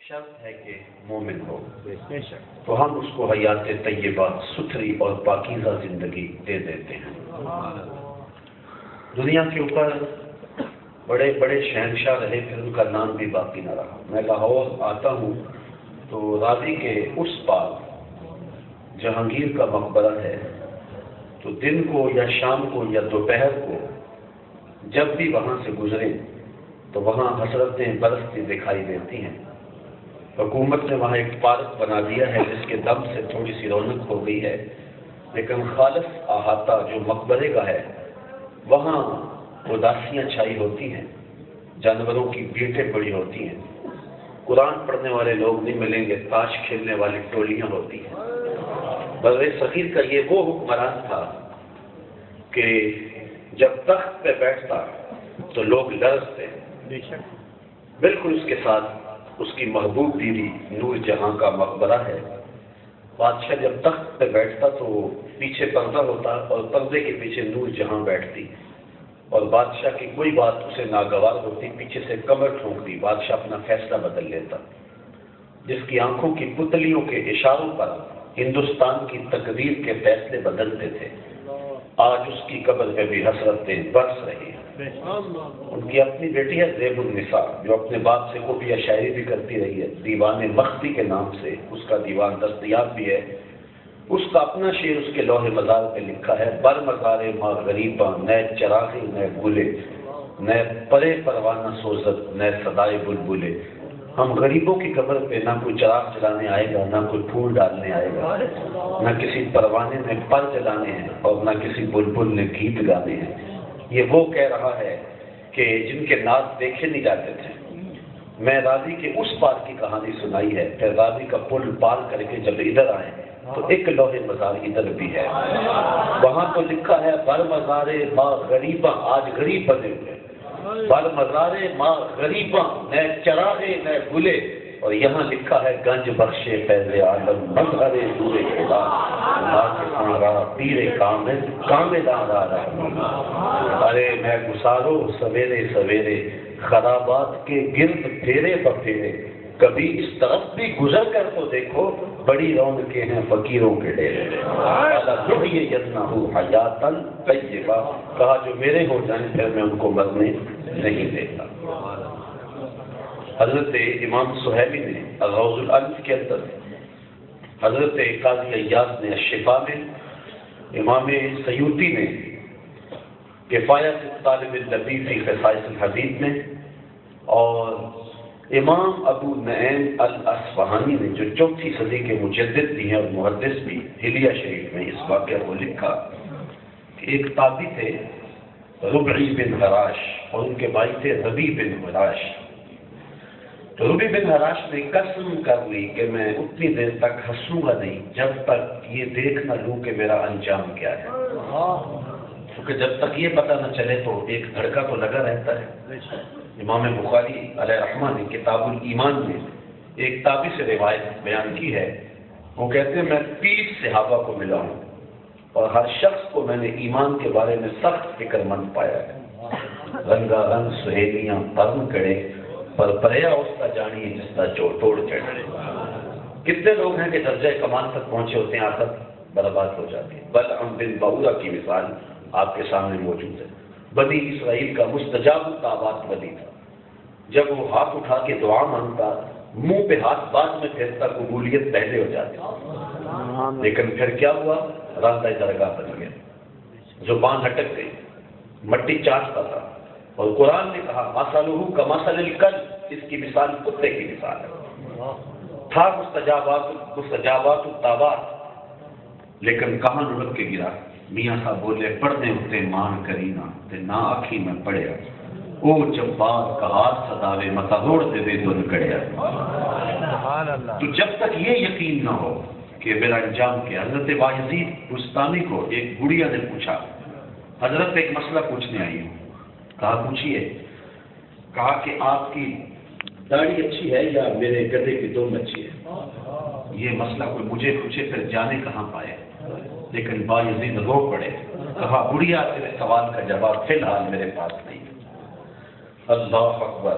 شرط ہے کہ مومن ہو تو ہم اس کو حیات طیبہ ستھری اور پاکیزہ زندگی دے دیتے ہیں۔ دنیا کے اوپر بڑے بڑے شہنشاہ رہے، پھر ان کا نام بھی باقی نہ رہا۔ میں لاہور آتا ہوں تو راوی کے اس پار جہانگیر کا مقبرہ ہے، تو دن کو یا شام کو یا دوپہر کو جب بھی وہاں سے گزریں تو وہاں حسرتیں برستی دکھائی دیتی ہیں۔ حکومت نے وہاں ایک پارک بنا دیا ہے جس کے دم سے تھوڑی سی رونق ہو گئی ہے، لیکن خالص احاطہ جو مقبرے کا ہے وہاں اداسیاں چھائی ہوتی ہیں، جانوروں کی بھیٹیں پڑی ہوتی ہیں، قرآن پڑھنے والے لوگ نہیں ملیں گے، تاش کھیلنے والی ٹولیاں ہوتی ہیں۔ بر صغیر کا یہ وہ حکمران تھا کہ جب تخت پہ بیٹھتا تو لوگ لرزتے، بالکل اس کے ساتھ اس کی محبوب بیوی نور جہاں کا مقبرہ ہے۔ بادشاہ جب تخت پہ بیٹھتا تو پیچھے پردہ ہوتا اور پردے کے پیچھے نور جہاں بیٹھتی، اور بادشاہ کی کوئی بات اسے ناگوار ہوتی، پیچھے سے کمر ٹھونکتی، بادشاہ اپنا فیصلہ بدل لیتا۔ جس کی آنکھوں کی پتلیوں کے اشاروں پر ہندوستان کی تقدیر کے فیصلے بدلتے تھے، آج اس کی قبر پہ بھی حسرتیں برس رہی ہیں۔ ان کی اپنی بیٹی ہے زیب النساء، جو اپنے باپ سے قفیہ شاعری بھی کرتی رہی ہے، دیوان مخفی کے نام سے اس کا دیوان دستیاب بھی ہے۔ اس کا اپنا شعر اس کے لوح مزار پہ لکھا ہے: بر مزار ماں غریباں نئے چراغی نئے گلے، نئے پرے پروانہ سوزت نئے صدائے بلبلے۔ ہم غریبوں کی قبر پہ نہ کوئی چراغ جلانے آئے گا، نہ کوئی پھول ڈالنے آئے گا، نہ کسی پروانے نے پر جلانے ہیں اور نہ کسی بلبل نے گیت گانے ہیں۔ یہ وہ کہہ رہا ہے کہ جن کے ناز دیکھے نہیں جاتے تھے۔ میں راضی کے اس پار کی کہانی سنائی ہے، پھر راضی کا پل پار کر کے جب ادھر آئے تو ایک لوح مزار ادھر بھی ہے، وہاں تو لکھا ہے بر مزار ماں غریباں، آج غریب بنے ہوئے، بر مزار ماں غریباں نئے چراغے نئے گلے، اور یہاں لکھا ہے گنج بخشے فیض عالم مظہر نور خدا، پیر کامل ارے میں گسارو سویرے سویرے خرابات کے گرد پھیرے بپھیرے، کبھی اس طرف بھی گزر کر تو دیکھو، بڑی رونقیں ہیں فقیروں کے ڈیرے۔ حیاتن طیبہ، کہا جو میرے ہو جائیں پھر میں ان کو مرنے نہیں دیتا۔ حضرت امام سہیلی نے الغوث الانف کے اندر، حضرت قاضی ایاز نے الشفا میں، امام سیوطی نے کفایت الطالب اللطیف فی خصائص الحدیث میں، اور امام ابو نعیم الاصفہانی نے جو 4 صدی کے مجدد بھی ہیں اور محدث بھی، حلیہ شریف میں اس واقعہ کو لکھا کہ ایک تابعی تھے ربعی بن حراش، اور ان کے بھائی تھے ربی بن حراش۔ تو ربی بن حراش نے قسم کر لی کہ میں اتنی دیر تک ہنسوں گا نہیں جب تک یہ دیکھ نہ لوں کہ میرا انجام کیا ہے، کیونکہ جب تک یہ پتہ نہ چلے تو ایک دھڑکا تو لگا رہتا ہے۔ امام بخاری علیہ رحمہ نے کتاب الایمان میں ایک تابعی سے روایت بیان کی ہے، وہ کہتے ہیں میں 30 صحابہ کو ملا ہوں اور ہر شخص کو میں نے ایمان کے بارے میں سخت فکر مند پایا ہے۔ رنگا رنگ سہیلیاں پرن کڑے، پر پریا اس کا جانی جس کا توڑ چڑھے۔ کتنے لوگ ہیں کہ درجہ کمال تک پہنچے ہوتے ہیں، آخر برباد ہو جاتی ہے۔ بلعم بن بعورہ کی مثال آپ کے سامنے موجود ہے۔ بنی اسرائیل کا مستجاب الدعوات ولی تھا، جب وہ ہاتھ اٹھا کے دعا مانگتا، منہ پہ ہاتھ بعد میں پھیرتا، قبولیت پہلے ہو جاتی، لیکن پھر کیا ہوا؟ راندہ درگاہ بن گیا، زبان ہٹک گئی، مٹی چاٹتا تھا، اور قرآن نے کہا مثلہ کمثل الکلب، اس کی مثال کتے کی مثال ہے۔ تھا مستجابات الدعوات، لیکن کہاں لڑک کے گرا؟ میاں صاحب بولے پڑھنے ہوتے مان کرینا تے نہ آنکھی میں پڑھیا، او جبار کہار صداوے متہوڑ دے دے دن کڑیا۔ تو جب تک یہ یقین نہ ہو کہ میرا انجام کیا۔ حضرت بایزید بستانی کو ایک گڑیا نے پوچھا، حضرت ایک مسئلہ پوچھنے آئی ہوں۔ کہا پوچھیے۔ کہا کہ آپ کی داڑھی اچھی ہے یا میرے گدھے کی دم اچھی ہے؟ یہ مسئلہ کوئی مجھے پوچھے پھر جانے کہاں پائے، لیکن بایزید رو پڑے۔ کہا بڑھیا تیرے سوال کا جواب فی الحال میرے پاس نہیں۔ اللہ اکبر۔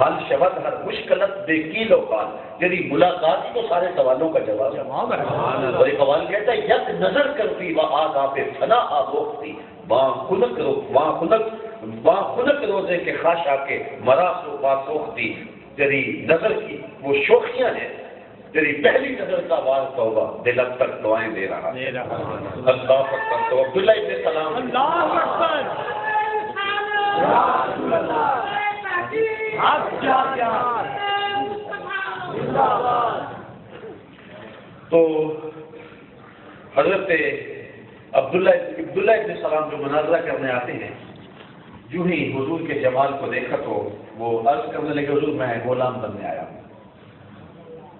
حل شبت ہر مشکلت بے کیل و قال، یعنی ملاقات ہی تو سارے سوالوں کا جواب ہے۔ اور ایک قوال کہتا ہے یک نظر کرتی و آداب فنا آبوختی، وہاں خنک روزے کے خاشا کے مراس و باسوختی، یعنی نظر کی وہ شوخیاں ہیں، تیری پہلی نظر کا وار توبہ دل اب تک دعائیں دے رہا۔ اللہ اکبر۔ تو عبداللہ ابن سلام تو حضرت عبداللہ ابن سلام جو مناظرہ کرنے آتے ہیں، یوں ہی حضور کے جمال کو دیکھا تو وہ عرض کرنے لگے حضور میں غلام بننے آیا ہوں۔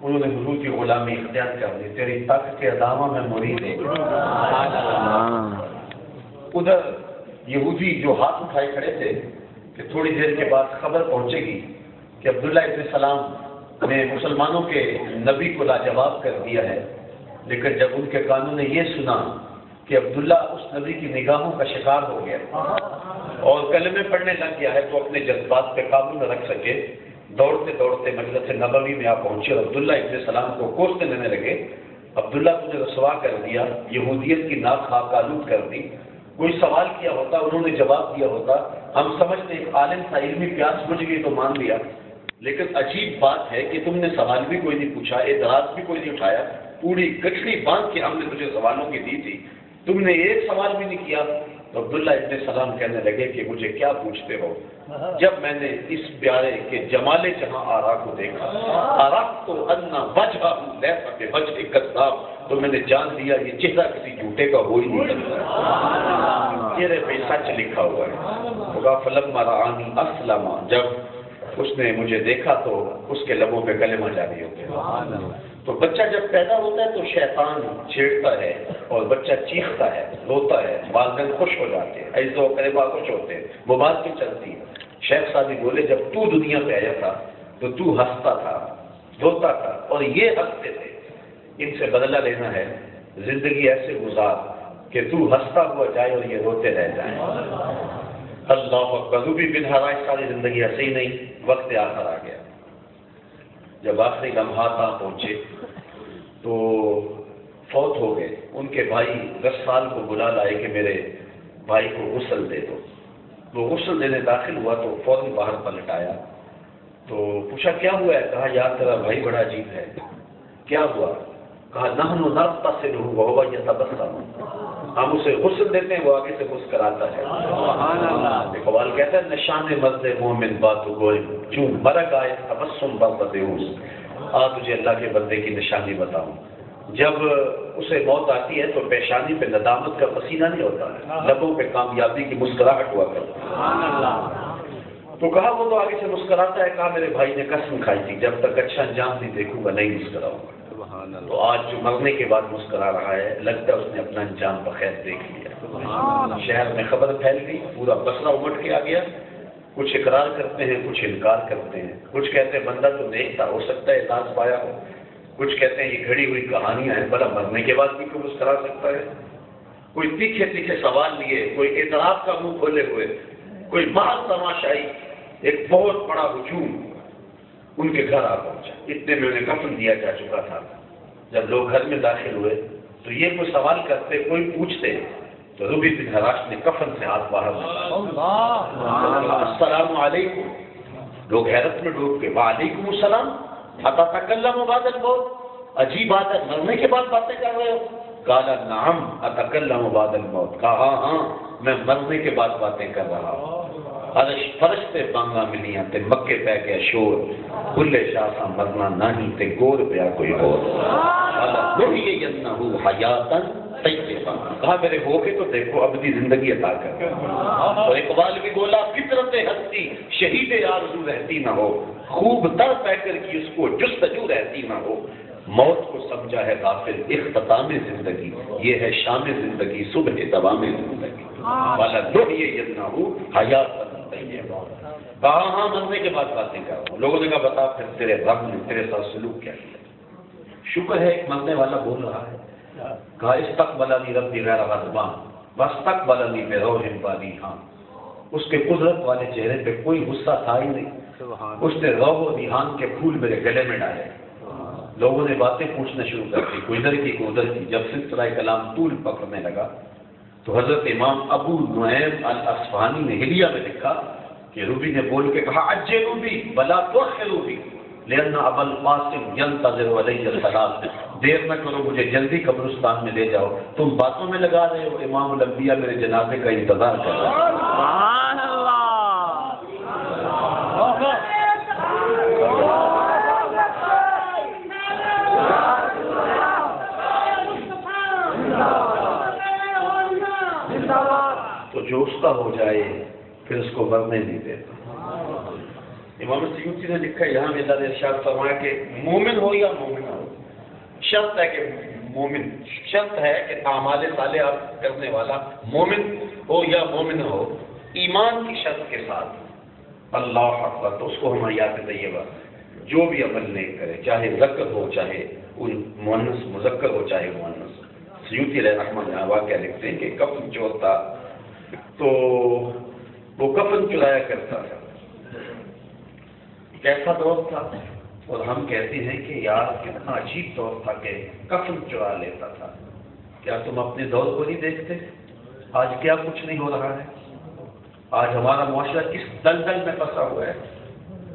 انہوں نے حضور کی غلامی اختیار کر لی، تیری طاقت کے ادامہ میں مرید ہے۔ ادھر یہودی جو ہاتھ اٹھائے کھڑے تھے کہ تھوڑی دیر کے بعد خبر پہنچے گی کہ عبداللہ ابن سلام نے مسلمانوں کے نبی کو لاجواب کر دیا ہے، لیکن جب ان کے کانوں نے یہ سنا کہ عبداللہ اس نبی کی نگاہوں کا شکار ہو گیا اور کلمے پڑھنے لگ گیا ہے، تو اپنے جذبات پہ قابو نہ رکھ سکے، دوڑتے دوڑتے مجلس نبوی میں آ پہنچے اور عبداللہ ابن سلام کو کوستے لینے لگے۔ عبداللہ تجھے رسوا کر دیا، یہودیت کی ناک خاک آلود کر دی، کوئی سوال کیا ہوتا انہوں نے جواب دیا ہوتا، ہم سمجھتے ایک عالم تھا، علمی پیاس بجھ گئی تو مان لیا، لیکن عجیب بات ہے کہ تم نے سوال بھی کوئی نہیں پوچھا، اعتراض بھی کوئی نہیں اٹھایا، پوری گٹھڑی باندھ کے ہم نے تجھے سوالوں کی دی تھی، تم نے ایک سوال بھی نہیں کیا۔ تو عبداللہ ابن سلام کہنے لگے کہ مجھے کیا پوچھتے ہو؟ جب میں نے اس پیارے کے جمال جہاں آرا کو دیکھا، آرا تو انا وجہ لیس بوجہ کذاب، تو میں نے جان لیا یہ چہرہ کسی جھوٹے کا ہو ہی نہیں سکتا، چہرے پہ سچ لکھا ہوا ہے۔ فلما رآنی اسلم، جب اس نے مجھے دیکھا تو اس کے لبوں پہ کلمہ جاری ہو گیا۔ تو بچہ جب پیدا ہوتا ہے تو شیطان چھیڑتا ہے اور بچہ چیختا ہے، روتا ہے، والدین خوش ہو جاتے ہیں، عزت و اقربا خوش ہوتے ہیں، مبارکیں چلتی ہیں۔ شیخ صاحب بولے جب تو دنیا پہ آیا تھا تو تو ہنستا تھا، روتا تھا، اور یہ ہنستے تھے، ان سے بدلہ لینا ہے، زندگی ایسے گزار کہ تو ہنستا ہوا جائے اور یہ روتے رہ جائیں۔ اللہ اکبر۔ روبی بن حراش ساری زندگی ایسے ہی نہیں، وقت آخر آ گیا۔ جب آخری لمحات آ پہنچے تو فوت ہو گئے۔ ان کے بھائی غسال کو بلا لائے کہ میرے بھائی کو غسل دے دو۔ وہ غسل دینے داخل ہوا تو فوراً باہر پلٹ آیا، تو پوچھا کیا ہوا ہے؟ کہا یار تیرا بھائی بڑا عجیب ہے۔ کیا ہوا؟ کہا نحن نغتسلہ وہو یتبسم، ہم اسے غسل دیتے ہیں وہ آگے سے مسکراتا ہے۔ اقبال کہتا ہے نشان مرد مومن بات گوئی چون مرگ آئے تبسم بردیوس، تجھے اللہ کے بندے کی نشانی بتاؤں، جب اسے موت آتی ہے تو پیشانی پہ ندامت کا پسینہ نہیں ہوتا ہے، لبوں پہ کامیابی کی مسکراہٹ ہوا کرتا ہے۔ تو کہا وہ تو آگے سے مسکراتا ہے۔ کہا میرے بھائی نے قسم کھائی تھی جب تک اچھا انجام نہیں دیکھوں گا نہیں مسکراؤں گا، تو آج جو مرنے کے بعد مسکرا رہا ہے لگتا ہے اس نے اپنا انجام بخیر دیکھ لیا۔ شہر میں خبر پھیل گئی، پورا بصرہ امٹ کے آ گیا، کچھ اقرار کرتے ہیں، کچھ انکار کرتے ہیں، کچھ کہتے ہیں بندہ تو نیک تھا، ہو سکتا ہے اعزاز پایا ہو، کچھ کہتے ہیں یہ گھڑی ہوئی کہانیاں ہیں، بھلا مرنے کے بعد بھی کوئی مسکرا سکتا ہے؟ کوئی تیکھے تیکھے سوال لیے، کوئی اعتراف کا منہ کھولے ہوئے، کوئی محض تماشائی، ایک بہت بڑا ہجوم ان کے گھر آ پہنچا۔ اتنے میں انہیں کفن دیا جا چکا تھا۔ جب لوگ گھر میں داخل ہوئے تو یہ کوئی سوال کرتے، کوئی پوچھتے، تو روبی بن حراش نے کفن سے ہاتھ باہر نکالا، السلام علیکم۔ لوگ حیرت میں ڈوب گئے، وعلیکم السلام، اتتکلم بعد الموت، عجیب بات ہے، مرنے کے بعد باتیں کر رہے ہو؟ قال نعم اتکلم بعد الموت، کہا ہاں میں مرنے کے بعد باتیں کر رہا ہوں۔ فرشتے بانگا ملیاں تے مکے پہ گیا شور، بھلے شاہ سا مرنا نہیں تے گور پیا کوئی اور، کہا میرے ہو کے تو دیکھو ابدی زندگی عطا کر۔ اور اقبال بھی بولا فطرت ہستی شہید آرزو رہتی نہ ہو، خوب تر پہ کر کی اس کو جستجو رہتی نہ ہو، موت کو سمجھا ہے غافل اختتام زندگی، یہ ہے شام زندگی صبح دوام زندگی، والا لوہی ینہ حیات طیبہ۔ کہا ہاں مرنے کے بعد باتیں کر رہا ہوں۔ لوگوں نے کہا بتا پھر تیرے رب نے تیرے ساتھ سلوک کیا کیا؟ شکر ہے ایک مرنے والا بول رہا ہے۔ کہا استقبلنی ربی غیر غضبان واستقبلنی بروح بالی، ہاں اس کے قدرت والے چہرے پہ کوئی غصہ تھا ہی نہیں، اس نے روح و ریحان کے پھول میرے گلے میں ڈالے. لوگوں نے باتیں پوچھنا شروع کر دی، کوئی ادھر کی کوئی ادھر کی. جب سلسلہ کلام طول پکڑنے لگا تو حضرت امام ابو نعیم الاصفہانی نے حلیہ میں لکھا کہ روبی نے بول کے کہا عجلوا بی ولا تؤخروا بی لأن ابا القاسم ينتظر علی الصلاۃ. دیر نہ کرو، مجھے جلدی قبرستان میں لے جاؤ، تم باتوں میں لگا رہے ہو، امام الانبیاء میرے جنازے کا انتظار کر رہے ہیں. سبحان اللہ. تو جو اس کا ہو جائے پھر اس کو مرنے نہیں دیتا. امام سیوطی نے لکھا ہے یہاں اللہ نے ارشاد فرمایا کہ مومن ہو یا مومن ہو، شرط ہے کہ مومن، شرط ہے کہ اعمال صالحہ کرنے والا مومن ہو یا مومن ہو، ایمان کی شرط کے ساتھ. اللہ اکبر. تو اس کو ہم آیات طیبہ جو بھی عمل نہیں کرے، چاہے ذکر ہو چاہے مؤنث، مذکر ہو چاہے مؤنث. سیوطی علیہ رحمہ اللہ واقعہ لکھتے ہیں کہ کفن چور تھا تو وہ کفن چرایا کرتا تھا. کیسا دور تھا، اور ہم کہتے ہیں کہ یار کتنا عجیب دور تھا کہ کفن چرا لیتا تھا. کیا تم اپنے دور کو نہیں دیکھتے؟ آج کیا کچھ نہیں ہو رہا ہے. آج ہمارا معاشرہ کس دلدل میں پھنسا ہوا ہے.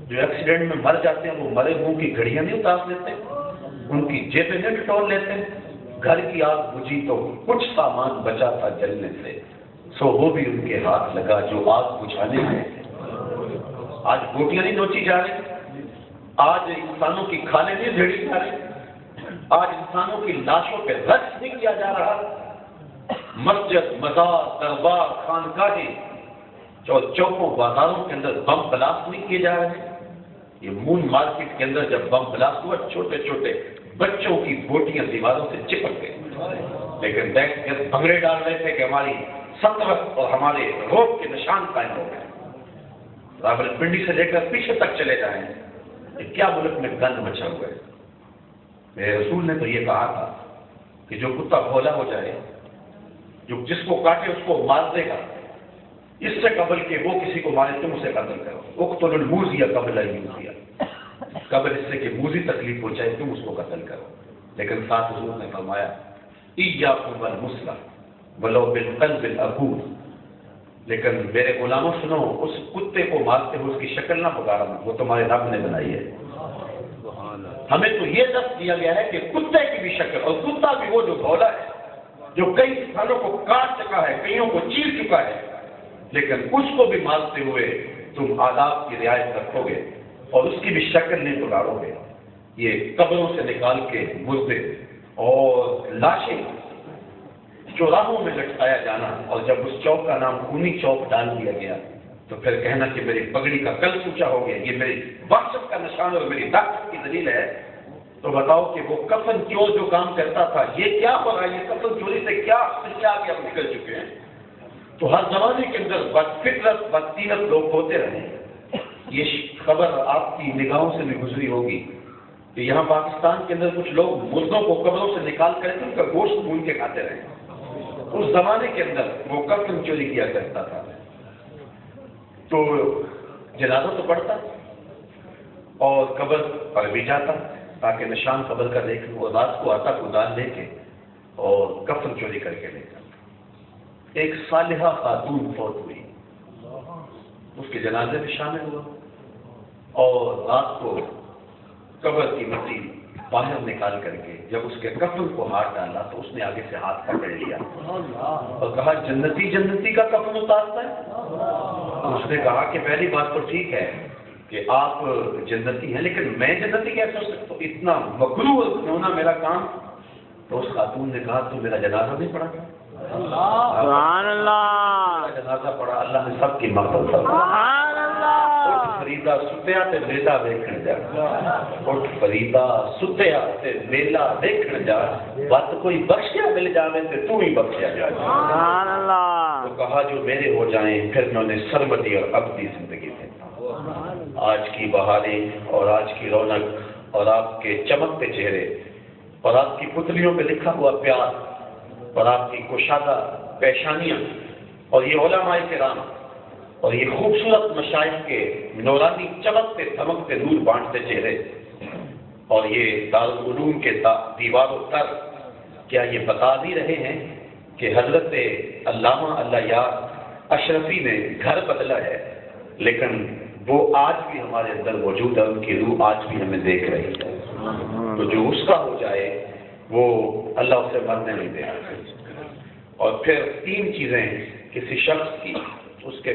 جو ایکسیڈنٹ میں مر جاتے ہیں وہ مرے منہ کی گھڑیاں نہیں اتار لیتے، ان کی جیبیں نہیں ٹٹول لیتے. گھر کی آگ بجھی تو کچھ سامان بچا تھا جلنے سے، سو وہ بھی ان کے ہاتھ لگا جو آگ بجھانے میں. آج گوٹیاں نہیں نوچی جا رہی، آج انسانوں کی کھالیں نہیں جھیڑی جا رہی، آج انسانوں کی لاشوں پہ رقص نہیں کیا جا رہا. مسجد، مزار، دربار، خانقاہیں، چوکوں بازاروں کے اندر بم بلاسٹ نہیں کیے جا رہے. یہ مون مارکیٹ کے اندر جب بم بلاسٹ ہوا چھوٹے چھوٹے بچوں کی بوٹیاں دیواروں سے چپک گئی، لیکن بیٹھ کر بھنگڑے ڈال رہے تھے کہ ہماری سطوت اور ہمارے روب کے نشان قائم ہو گئے. راولپنڈی سے لے کر پیچھے تک چلے جائیں، یہ کیا ملک میں گند مچا ہوا ہے. میرے رسول نے تو یہ کہا تھا کہ جو کتا بھولا ہو جائے، جو جس کو کاٹے اس کو مار دے گا، اس سے قبل کہ وہ کسی کو مارے تم اسے قتل کرو. اقتلوا الموذی قبل ان یؤذی، قبل اس سے کہ موذی تکلیف ہو جائے تم اس کو قتل کرو. لیکن ساتھ حضور نے فرمایا ایاکم والمثلہ ولو بالقلب العقور. لیکن میرے غلاموں سنو، اس کتے کو مارتے ہو اس کی شکل نہ پکارنا، وہ تمہارے رب نے بنائی ہے. ہمیں تو یہ دست دیا گیا ہے کہ کتے کی بھی شکل، اور کتا بھی وہ جو بھولا ہے، جو کئی انسانوں کو کاٹ چکا ہے، کئیوں کو چیر چکا ہے، لیکن اس کو بھی مارتے ہوئے تم آداب کی رعایت رکھو گے اور اس کی بھی شکل نہیں پکارو گے. یہ قبروں سے نکال کے مردے اور لاشیں چوراہوں میں لٹکایا جانا، اور جب اس چوک کا نام خونی چوک ڈال دیا گیا تو پھر کہنا کہ میری پگڑی کا کل اونچا ہو گیا، یہ میری وحشت کا نشان اور میری طاقت کی دلیل ہے. تو بتاؤ کہ وہ کفن چور جو کام کرتا تھا یہ کیا ہو رہا ہے؟ یہ کفن چوری سے کیا آگے ہم نکل چکے ہیں. تو ہر زمانے کے اندر بدفطرت بدتینت لوگ ہوتے رہے. یہ خبر آپ کی نگاہوں سے بھی گزری ہوگی کہ یہاں پاکستان کے اندر کچھ لوگ مردوں کو قبروں سے نکال کر ان کا گوشت بھون کے کھاتے رہے. اس زمانے کے اندر وہ کفن چوری کیا کرتا تھا. تو جنازہ تو پڑتا اور قبر پر بھی جاتا تاکہ نشان قبر کا دیکھ وہ رات کو آتا کو دان لے کے اور کفن چوری کر کے لے جاتا. ایک صالحہ خاتون فوت ہوئی، اس کے جنازے میں شامل ہوا اور رات کو قبر کی مٹی باہر نکال کر کے جب اس کے کفن کو ہاتھ ڈالا تو اس نے آگے سے ہاتھ پکڑ لیا اور کہا جنتی جنتی کا کفن اتارتا ہے. اس نے کہا کہ پہلی بات تو ٹھیک ہے کہ آپ جنتی ہیں، لیکن میں جنتی کیسے ہو سکتا ہوں؟ اتنا مغرور ہونا میرا کام. تو اس خاتون نے کہا تو میرا جنازہ نہیں پڑھا. سبحان اللہ. جنازہ پڑھا، اللہ نے سب کی مغفرت فرمائی. سبحان اللہ. فریدا ستیا تے ویلا ویکھن جا، اٹھ فریدا ستیا تے ویلا ویکھن جا، بات کوئی بخشیا مل جاوے تے تو ہی بخشیا جا. سبحان اللہ. تو کہا جو میرے ہو جائیں پھر میں انہیں سرمدی اور ابدی زندگی دیتا ہوں. آج کی بہاریں اور آج کی رونق اور آپ کے چمکتے چہرے اور آپ کی پتلیوں پہ لکھا ہوا پیار اور آپ کی کشادہ پیشانیاں اور یہ علماء کرام اور یہ خوبصورت مشائخ کے نورانی چمکتے دمکتے نور بانٹتے چہرے اور یہ دارالعلوم کے دیوار و در کیا یہ بتا نہیں رہے ہیں کہ حضرت علامہ اللہ یار اشرفی نے گھر بدلا ہے، لیکن وہ آج بھی ہمارے اندر موجود ہے، ان کی روح آج بھی ہمیں دیکھ رہی ہے۔ تو جو اس کا ہو جائے وہ اللہ اسے مرنے نہیں دے۔ اور پھر 3 چیزیں کسی شخص کی اس کے